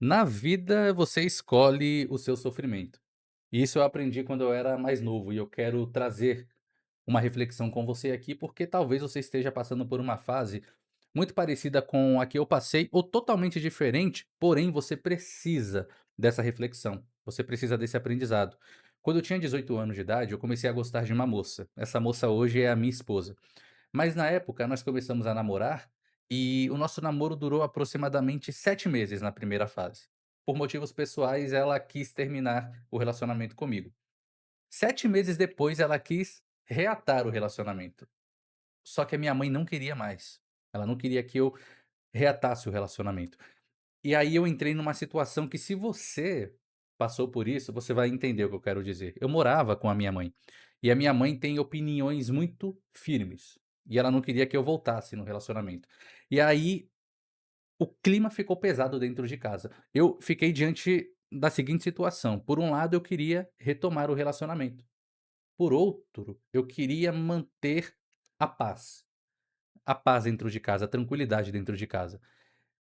Na vida, você escolhe o seu sofrimento. Isso eu aprendi quando eu era mais novo e eu quero trazer uma reflexão com você aqui, porque talvez você esteja passando por uma fase muito parecida com a que eu passei ou totalmente diferente, porém você precisa dessa reflexão, você precisa desse aprendizado. Quando eu tinha 18 anos de idade, eu comecei a gostar de uma moça. Essa moça hoje é a minha esposa. Mas na época nós começamos a namorar, e o nosso namoro durou aproximadamente 7 meses na primeira fase. Por motivos pessoais, ela quis terminar o relacionamento comigo. 7 meses depois, ela quis reatar o relacionamento, só que a minha mãe não queria mais. Ela não queria que eu reatasse o relacionamento. E aí eu entrei numa situação que, se você passou por isso, você vai entender o que eu quero dizer. Eu morava com a minha mãe, e a minha mãe tem opiniões muito firmes, e ela não queria que eu voltasse no relacionamento. E aí o clima ficou pesado dentro de casa. Eu fiquei diante da seguinte situação: por um lado eu queria retomar o relacionamento, por outro, eu queria manter a paz. A paz dentro de casa, a tranquilidade dentro de casa.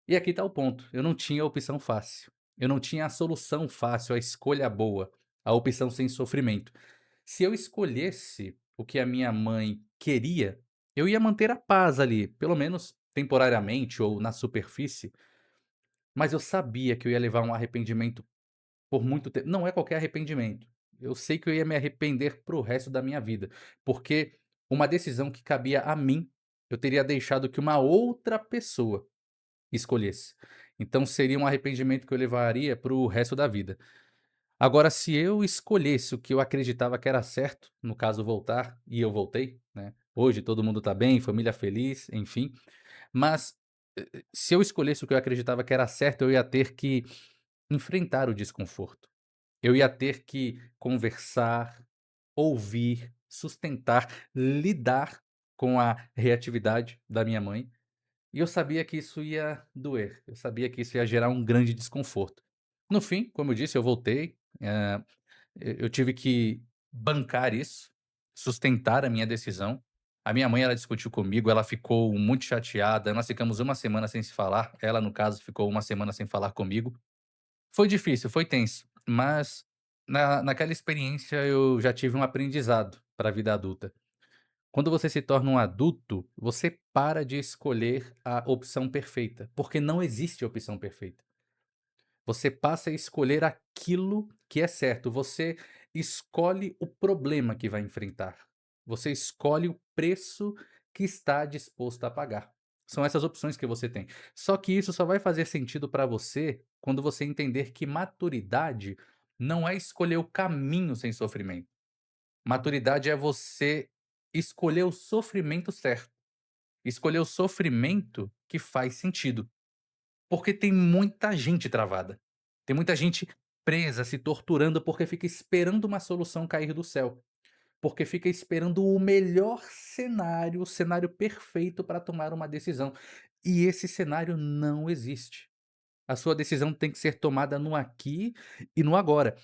E aqui está o ponto, eu não tinha a opção fácil, eu não tinha a solução fácil, a escolha boa, a opção sem sofrimento. Se eu escolhesse o que a minha mãe queria, eu ia manter a paz ali, pelo menos temporariamente ou na superfície, mas eu sabia que eu ia levar um arrependimento por muito tempo. Não é qualquer arrependimento, eu sei que eu ia me arrepender para o resto da minha vida, porque uma decisão que cabia a mim, eu teria deixado que uma outra pessoa escolhesse. Então seria um arrependimento que eu levaria para o resto da vida. Agora, se eu escolhesse o que eu acreditava que era certo, no caso voltar, e eu voltei, né, hoje todo mundo está bem, família feliz, enfim, mas, se eu escolhesse o que eu acreditava que era certo, eu ia ter que enfrentar o desconforto. Eu ia ter que conversar, ouvir, sustentar, lidar com a reatividade da minha mãe. E eu sabia que isso ia doer, eu sabia que isso ia gerar um grande desconforto. No fim, como eu disse, eu voltei, eu tive que bancar isso, sustentar a minha decisão. A minha mãe, ela discutiu comigo, ela ficou muito chateada, nós ficamos uma semana sem se falar, ela, no caso, ficou uma semana sem falar comigo. Foi difícil, foi tenso, mas naquela experiência eu já tive um aprendizado para a vida adulta. Quando você se torna um adulto, você para de escolher a opção perfeita, porque não existe opção perfeita. Você passa a escolher aquilo que é certo, você escolhe o problema que vai enfrentar, você escolhe o preço que está disposto a pagar. São essas opções que você tem. Só que isso só vai fazer sentido para você quando você entender que maturidade não é escolher o caminho sem sofrimento. Maturidade é você escolher o sofrimento certo, escolher o sofrimento que faz sentido. Porque tem muita gente travada, tem muita gente presa, se torturando, porque fica esperando uma solução cair do céu, porque fica esperando o melhor cenário, o cenário perfeito para tomar uma decisão. E esse cenário não existe. A sua decisão tem que ser tomada no aqui e no agora.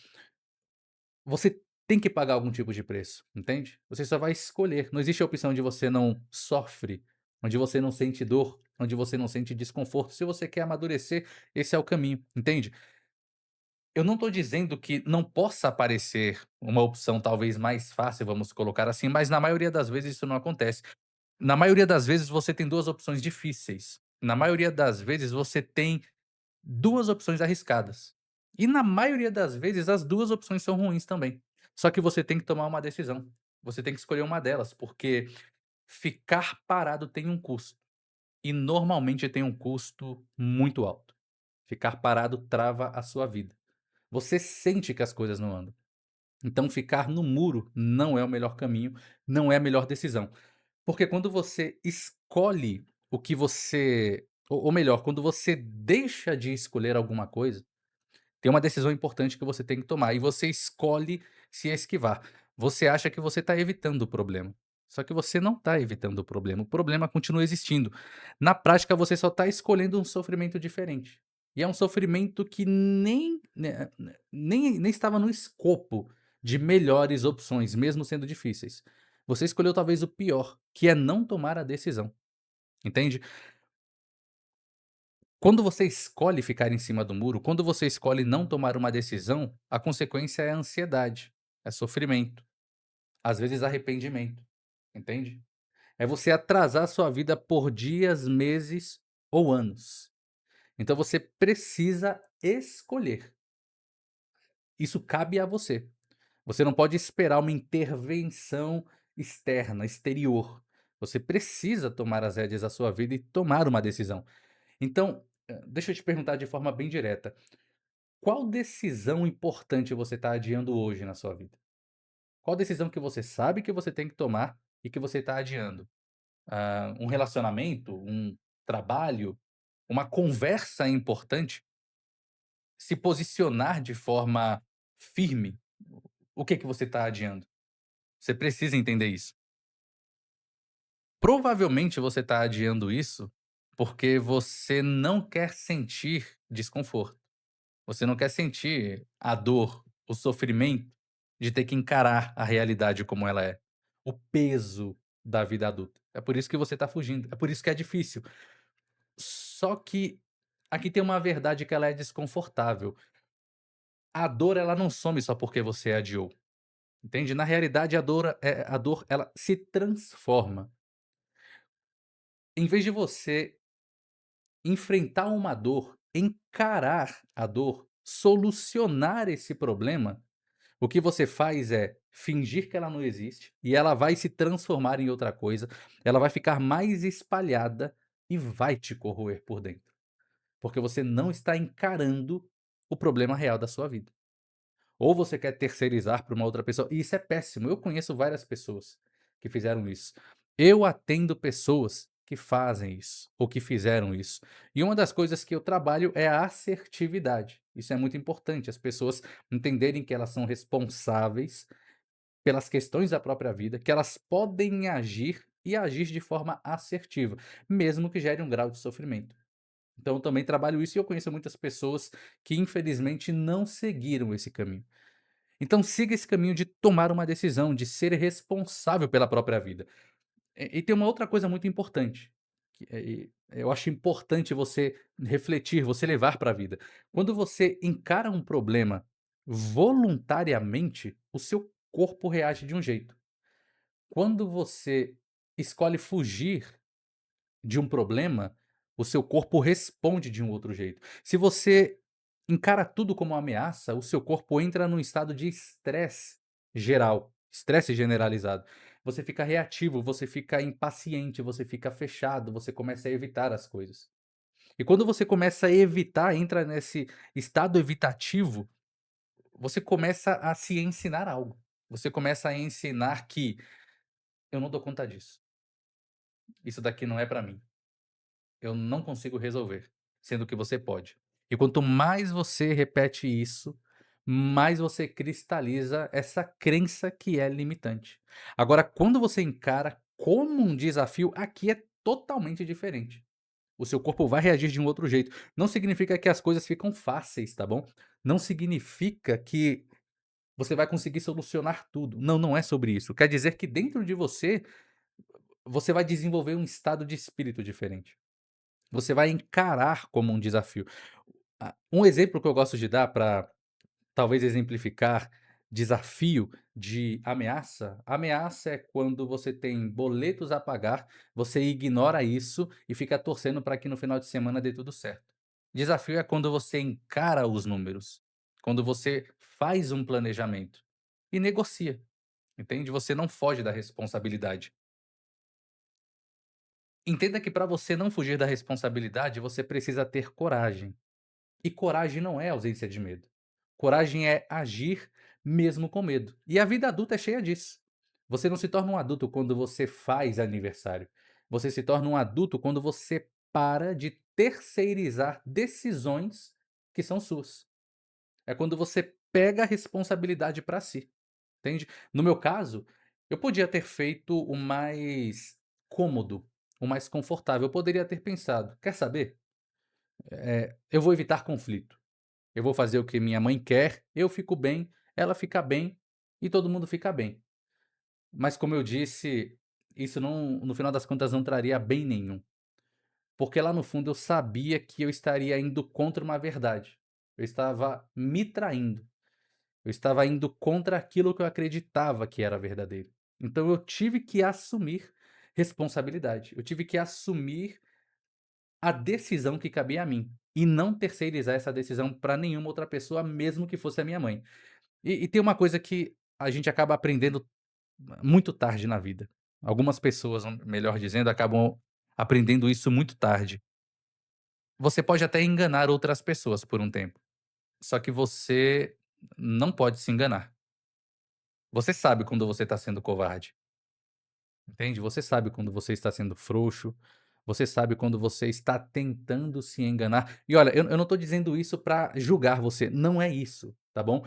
Você tem que pagar algum tipo de preço, entende? Você só vai escolher, não existe a opção onde você não sofre, onde você não sente dor, onde você não sente desconforto. Se você quer amadurecer, esse é o caminho, entende? Eu não estou dizendo que não possa aparecer uma opção talvez mais fácil, vamos colocar assim, mas na maioria das vezes isso não acontece. Na maioria das vezes você tem 2 opções difíceis. Na maioria das vezes você tem 2 opções arriscadas. E na maioria das vezes as 2 opções são ruins também. Só que você tem que tomar uma decisão. Você tem que escolher uma delas, porque ficar parado tem um custo, e normalmente tem um custo muito alto. Ficar parado trava a sua vida. Você sente que as coisas não andam. Então ficar no muro não é o melhor caminho, não é a melhor decisão. Porque quando você escolhe o que você, ou melhor, quando você deixa de escolher alguma coisa, tem uma decisão importante que você tem que tomar e você escolhe se esquivar. Você acha que você está evitando o problema, só que você não está evitando o problema continua existindo. Na prática, você só está escolhendo um sofrimento diferente. E é um sofrimento que nem estava no escopo de melhores opções, mesmo sendo difíceis. Você escolheu talvez o pior, que é não tomar a decisão, entende? Quando você escolhe ficar em cima do muro, quando você escolhe não tomar uma decisão, a consequência é ansiedade, é sofrimento, às vezes arrependimento, entende? É você atrasar a sua vida por dias, meses ou anos. Então você precisa escolher. Isso cabe a você. Você não pode esperar uma intervenção externa, exterior. Você precisa tomar as rédeas da sua vida e tomar uma decisão. Então, deixa eu te perguntar de forma bem direta: qual decisão importante você está adiando hoje na sua vida? Qual decisão que você sabe que você tem que tomar e que você está adiando? Um relacionamento, um trabalho, uma conversa importante? Se posicionar de forma firme? O que que você está adiando? Você precisa entender isso. Provavelmente você está adiando isso porque você não quer sentir desconforto. Você não quer sentir a dor, o sofrimento de ter que encarar a realidade como ela é. O peso da vida adulta. É por isso que você está fugindo. É por isso que é difícil. Só que aqui tem uma verdade que ela é desconfortável. A dor ela não some só porque você adiou, entende? Na realidade a dor ela se transforma. Em vez de você enfrentar uma dor, encarar a dor, solucionar esse problema, o que você faz é fingir que ela não existe e ela vai se transformar em outra coisa, ela vai ficar mais espalhada e vai te corroer por dentro, porque você não está encarando o problema real da sua vida. Ou você quer terceirizar para uma outra pessoa, e isso é péssimo. Eu conheço várias pessoas que fizeram isso. Eu atendo pessoas que fazem isso, ou que fizeram isso. E uma das coisas que eu trabalho é a assertividade. Isso é muito importante, as pessoas entenderem que elas são responsáveis pelas questões da própria vida, que elas podem agir e agir de forma assertiva, mesmo que gere um grau de sofrimento. Então eu também trabalho isso e eu conheço muitas pessoas que infelizmente não seguiram esse caminho. Então siga esse caminho de tomar uma decisão, de ser responsável pela própria vida. E tem uma outra coisa muito importante, que eu acho importante você refletir, você levar para a vida. Quando você encara um problema voluntariamente, o seu corpo reage de um jeito. Quando você escolhe fugir de um problema, o seu corpo responde de um outro jeito. Se você encara tudo como uma ameaça, o seu corpo entra num estado de estresse geral, estresse generalizado. Você fica reativo, você fica impaciente, você fica fechado, você começa a evitar as coisas. E quando você começa a evitar, entra nesse estado evitativo, você começa a se ensinar algo. Você começa a ensinar que eu não dou conta disso. Isso daqui não é para mim. Eu não consigo resolver, sendo que você pode. E quanto mais você repete isso, mais você cristaliza essa crença que é limitante. Agora, quando você encara como um desafio, aqui é totalmente diferente. O seu corpo vai reagir de um outro jeito. Não significa que as coisas ficam fáceis, tá bom? Não significa que você vai conseguir solucionar tudo. Não, não é sobre isso. Quer dizer que dentro de você, você vai desenvolver um estado de espírito diferente. Você vai encarar como um desafio. Um exemplo que eu gosto de dar para talvez exemplificar desafio de ameaça, ameaça é quando você tem boletos a pagar, você ignora isso e fica torcendo para que no final de semana dê tudo certo. Desafio é quando você encara os números, quando você faz um planejamento e negocia, entende? Você não foge da responsabilidade. Entenda que para você não fugir da responsabilidade, você precisa ter coragem. E coragem não é ausência de medo. Coragem é agir mesmo com medo. E a vida adulta é cheia disso. Você não se torna um adulto quando você faz aniversário. Você se torna um adulto quando você para de terceirizar decisões que são suas. É quando você pega a responsabilidade para si, entende? No meu caso, eu podia ter feito o mais cômodo, o mais confortável. Eu poderia ter pensado: quer saber? Eu vou evitar conflito. Eu vou fazer o que minha mãe quer, eu fico bem, ela fica bem e todo mundo fica bem. Mas como eu disse, isso não no final das contas não traria bem nenhum. porque lá no fundo eu sabia que eu estaria indo contra uma verdade. Eu estava me traindo. Eu estava indo contra aquilo que eu acreditava que era verdadeiro. Então eu tive que assumir responsabilidade. Eu tive que assumir a decisão que cabia a mim e não terceirizar essa decisão para nenhuma outra pessoa, mesmo que fosse a minha mãe. E tem uma coisa que a gente acaba aprendendo muito tarde na vida. Algumas pessoas, melhor dizendo, acabam aprendendo isso muito tarde. Você pode até enganar outras pessoas por um tempo, só que você não pode se enganar. Você sabe quando você está sendo covarde, entende? Você sabe quando você está sendo frouxo, você sabe quando você está tentando se enganar. E olha, eu não estou dizendo isso para julgar você, não é isso, tá bom?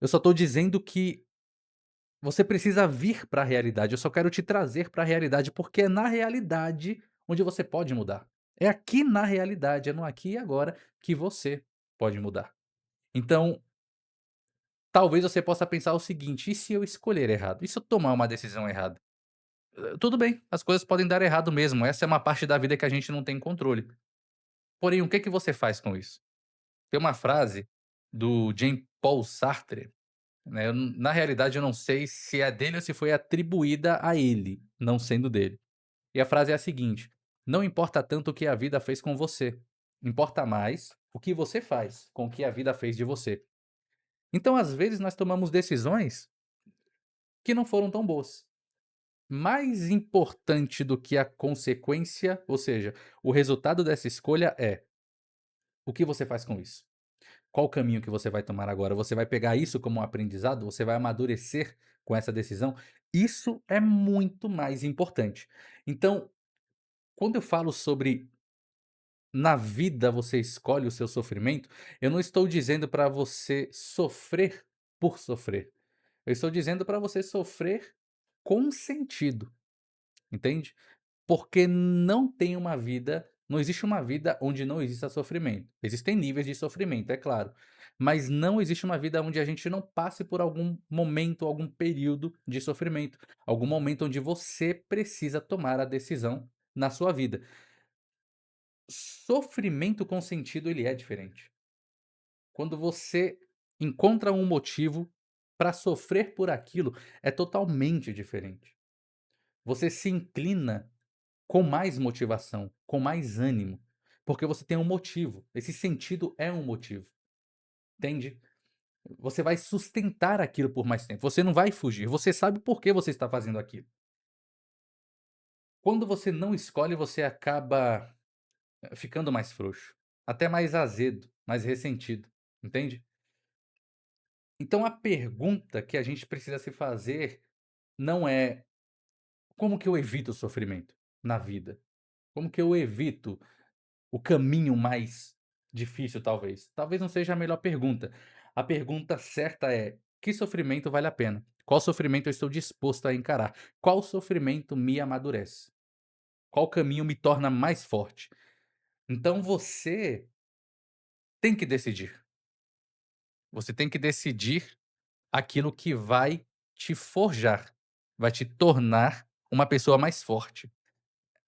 Eu só estou dizendo que você precisa vir para a realidade, eu só quero te trazer para a realidade, porque é na realidade onde você pode mudar. É aqui na realidade, é no aqui e agora que você pode mudar. Então, talvez você possa pensar o seguinte: "E se eu escolher errado? E se eu tomar uma decisão errada?" Tudo bem, as coisas podem dar errado mesmo, essa é uma parte da vida que a gente não tem controle. Porém, o que que você faz com isso? Tem uma frase do Jean-Paul Sartre, né, na realidade eu não sei se é dele ou se foi atribuída a ele, não sendo dele. E a frase é a seguinte: "Não importa tanto o que a vida fez com você, importa mais o que você faz com o que a vida fez de você". Então, às vezes, nós tomamos decisões que não foram tão boas. Mais importante do que a consequência, ou seja, o resultado dessa escolha é o que você faz com isso. Qual o caminho que você vai tomar agora? Você vai pegar isso como um aprendizado? Você vai amadurecer com essa decisão? Isso é muito mais importante. Então, quando eu falo sobre na vida você escolhe o seu sofrimento, eu não estou dizendo para você sofrer por sofrer. Eu estou dizendo para você sofrer com sentido, entende? Porque não existe uma vida onde não exista sofrimento. Existem níveis de sofrimento, é claro, mas não existe uma vida onde a gente não passe por algum momento, algum período de sofrimento, algum momento onde você precisa tomar a decisão na sua vida. Sofrimento com sentido, ele é diferente. Quando você encontra um motivo para sofrer por aquilo, é totalmente diferente. Você se inclina com mais motivação, com mais ânimo, porque você tem um motivo. Esse sentido é um motivo, entende? Você vai sustentar aquilo por mais tempo. Você não vai fugir. Você sabe por que você está fazendo aquilo. Quando você não escolhe, você acaba ficando mais frouxo, até mais azedo, mais ressentido, entende? Então a pergunta que a gente precisa se fazer não é: como que eu evito o sofrimento na vida? Como que eu evito o caminho mais difícil, talvez? Talvez não seja a melhor pergunta. A pergunta certa é: que sofrimento vale a pena? Qual sofrimento eu estou disposto a encarar? Qual sofrimento me amadurece? Qual caminho me torna mais forte? Então você tem que decidir. Você tem que decidir aquilo que vai te forjar, vai te tornar uma pessoa mais forte.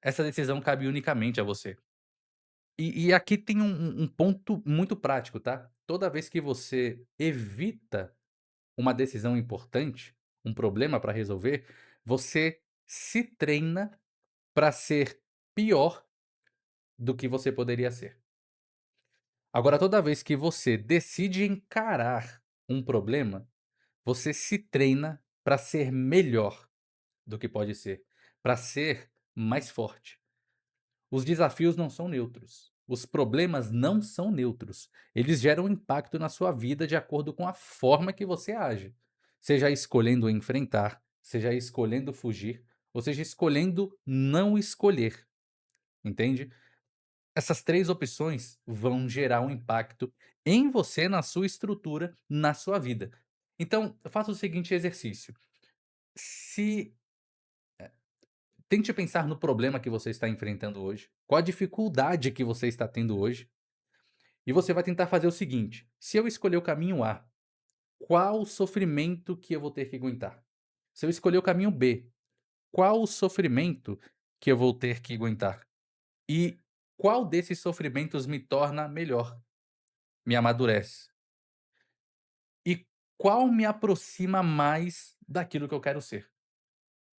Essa decisão cabe unicamente a você. E aqui tem um ponto muito prático, tá? Toda vez que você evita uma decisão importante, um problema para resolver, você se treina para ser pior do que você poderia ser. Agora, toda vez que você decide encarar um problema, você se treina para ser melhor do que pode ser, para ser mais forte. Os desafios não são neutros. Os problemas não são neutros. Eles geram impacto na sua vida de acordo com a forma que você age. Seja escolhendo enfrentar, seja escolhendo fugir, ou seja escolhendo não escolher. Entende? Essas três opções vão gerar um impacto em você, na sua estrutura, na sua vida. Então, faça o seguinte exercício. Se Tente pensar no problema que você está enfrentando hoje, qual a dificuldade que você está tendo hoje, e você vai tentar fazer o seguinte: se eu escolher o caminho A, qual o sofrimento que eu vou ter que aguentar? Se eu escolher o caminho B, qual o sofrimento que eu vou ter que aguentar? E Qual desses sofrimentos me torna melhor, me amadurece? E qual me aproxima mais daquilo que eu quero ser?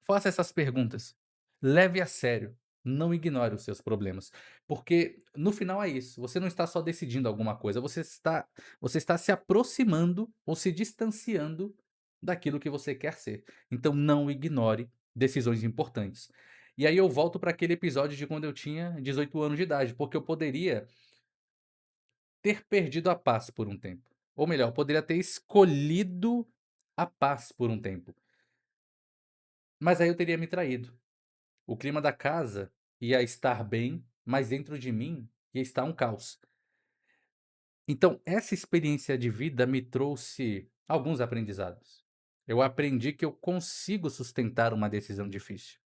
Faça essas perguntas. Leve a sério. Não ignore os seus problemas, porque no final é isso, você não está só decidindo alguma coisa, você está se aproximando ou se distanciando daquilo que você quer ser. Então não ignore decisões importantes. E aí eu volto para aquele episódio de quando eu tinha 18 anos de idade, porque eu poderia ter perdido a paz por um tempo. Ou melhor, poderia ter escolhido a paz por um tempo, mas aí eu teria me traído. O clima da casa ia estar bem, mas dentro de mim ia estar um caos. Então, essa experiência de vida me trouxe alguns aprendizados. Eu aprendi que eu consigo sustentar uma decisão difícil.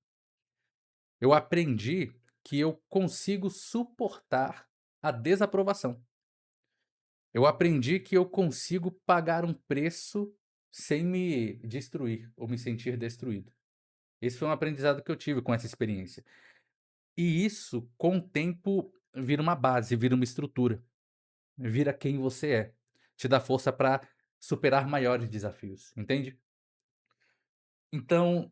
Eu aprendi que eu consigo suportar a desaprovação. Eu aprendi que eu consigo pagar um preço sem me destruir ou me sentir destruído. Esse foi um aprendizado que eu tive com essa experiência. E isso, com o tempo, vira uma base, vira uma estrutura, vira quem você é. Te dá força para superar maiores desafios, entende? Então,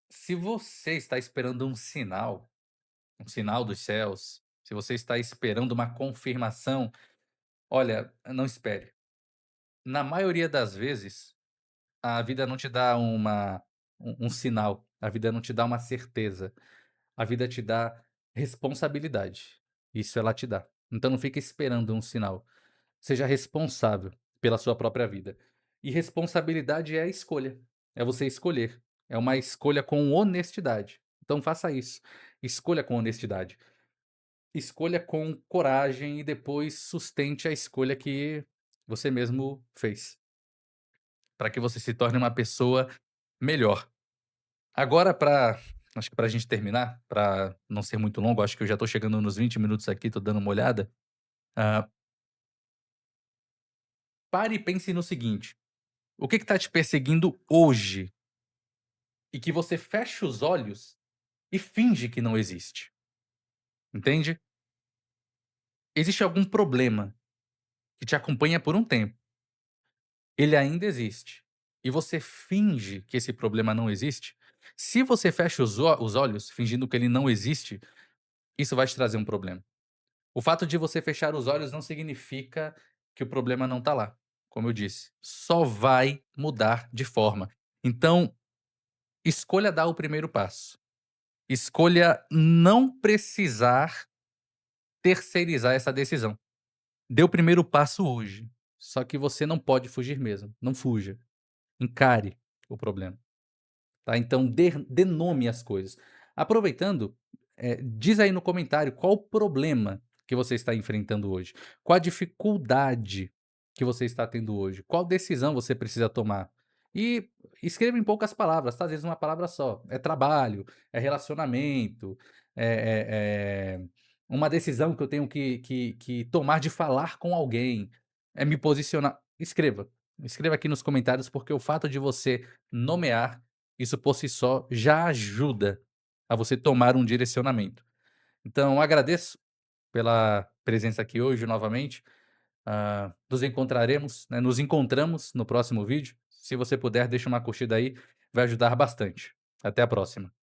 se você está esperando um sinal dos céus, se você está esperando uma confirmação, olha, não espere. Na maioria das vezes, a vida não te dá um sinal, a vida não te dá uma certeza, a vida te dá responsabilidade. Isso ela te dá. Então não fica esperando um sinal. Seja responsável pela sua própria vida. E responsabilidade é a escolha. É você escolher. É uma escolha com honestidade. Então faça isso. Escolha com honestidade. Escolha com coragem e depois sustente a escolha que você mesmo fez, para que você se torne uma pessoa melhor. Agora acho que para a gente terminar, para não ser muito longo, acho que eu já estou chegando nos 20 minutos aqui, estou dando uma olhada. hã, Pare e pense no seguinte: o que está te perseguindo hoje e que você fecha os olhos e finge que não existe, entende? Existe algum problema que te acompanha por um tempo, ele ainda existe, e você finge que esse problema não existe. Se você fecha os olhos fingindo que ele não existe, isso vai te trazer um problema. O fato de você fechar os olhos não significa que o problema não está lá. Como eu disse, só vai mudar de forma. Então, escolha dar o primeiro passo. Escolha não precisar terceirizar essa decisão. Dê o primeiro passo hoje. Só que você não pode fugir mesmo. Não fuja. Encare o problema. Tá? Então dê nome às coisas. Aproveitando, diz aí no comentário qual o problema que você está enfrentando hoje, qual a dificuldade que você está tendo hoje, qual decisão você precisa tomar. E escreva em poucas palavras, tá? Às vezes uma palavra só. É trabalho, é relacionamento, é uma decisão que eu tenho que tomar de falar com alguém, é me posicionar. Escreva. Escreva aqui nos comentários, porque o fato de você nomear isso por si só já ajuda a você tomar um direcionamento. Então agradeço pela presença aqui hoje novamente, nos encontramos no próximo vídeo. Se você puder, deixa uma curtida aí, vai ajudar bastante. Até a próxima.